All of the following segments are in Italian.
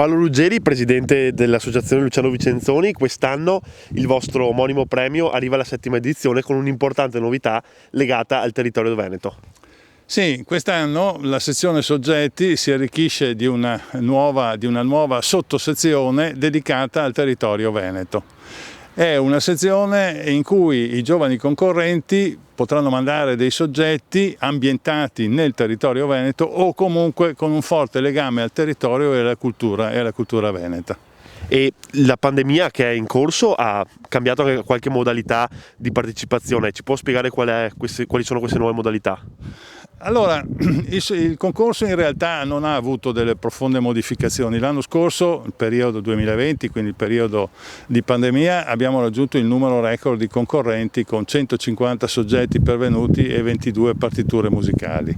Paolo Ruggeri, presidente dell'associazione Luciano Vicenzoni. Quest'anno il vostro omonimo premio arriva alla 7ª edizione con un'importante novità legata al territorio veneto. Sì, quest'anno la sezione soggetti si arricchisce di una nuova sottosezione dedicata al territorio veneto. È una sezione in cui i giovani concorrenti potranno mandare dei soggetti ambientati nel territorio veneto o comunque con un forte legame al territorio e alla cultura veneta. E la pandemia che è in corso ha cambiato anche qualche modalità di partecipazione. Ci può spiegare quali sono queste nuove modalità? Allora, il concorso in realtà non ha avuto delle profonde modificazioni. L'anno scorso, il periodo 2020, quindi il periodo di pandemia, abbiamo raggiunto il numero record di concorrenti con 150 soggetti pervenuti e 22 partiture musicali.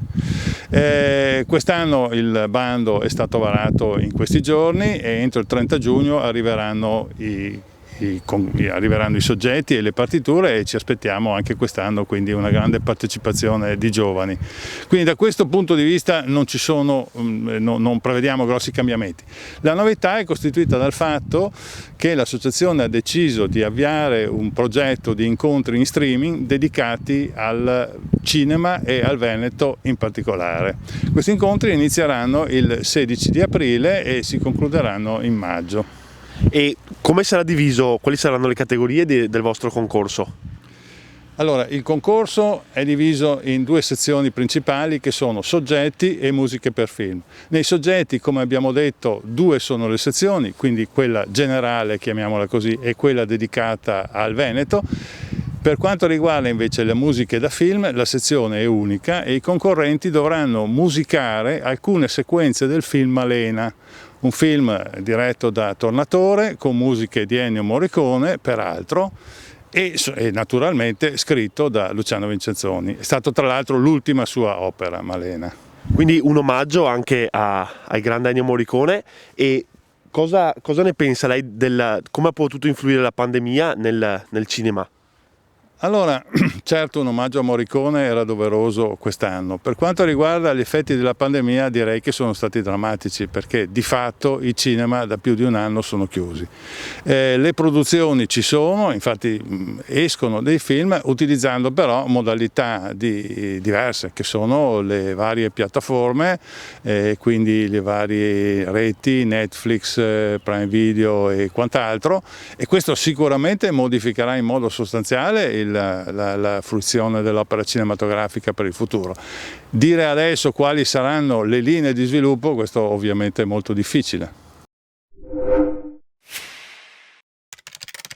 Quest'anno il bando è stato varato in questi giorni e entro il 30 giugno arriveranno i soggetti e le partiture, e ci aspettiamo anche quest'anno quindi una grande partecipazione di giovani. Quindi da questo punto di vista non prevediamo grossi cambiamenti. La novità è costituita dal fatto che l'associazione ha deciso di avviare un progetto di incontri in streaming dedicati al cinema e al Veneto in particolare. Questi incontri inizieranno il 16 di aprile e si concluderanno in maggio. E come sarà diviso? Quali saranno le categorie del vostro concorso? Allora, il concorso è diviso in due sezioni principali che sono soggetti e musiche per film. Nei soggetti, come abbiamo detto, due sono le sezioni, quindi quella generale, chiamiamola così, e quella dedicata al Veneto. Per quanto riguarda invece le musiche da film, la sezione è unica e i concorrenti dovranno musicare alcune sequenze del film Malena, un film diretto da Tornatore con musiche di Ennio Morricone, peraltro, e naturalmente scritto da Luciano Vicenzoni. È stato tra l'altro l'ultima sua opera, Malena. Quindi un omaggio anche al grande Ennio Morricone. E cosa ne pensa lei come ha potuto influire la pandemia nel cinema? Allora, certo un omaggio a Morricone era doveroso quest'anno. Per quanto riguarda gli effetti della pandemia, direi che sono stati drammatici, perché di fatto i cinema da più di un anno sono chiusi. Le produzioni ci sono, infatti escono dei film utilizzando però modalità diverse, che sono le varie piattaforme, quindi le varie reti, Netflix, Prime Video e quant'altro, e questo sicuramente modificherà in modo sostanziale la fruizione dell'opera cinematografica per il futuro. Dire adesso quali saranno le linee di sviluppo, questo ovviamente è molto difficile.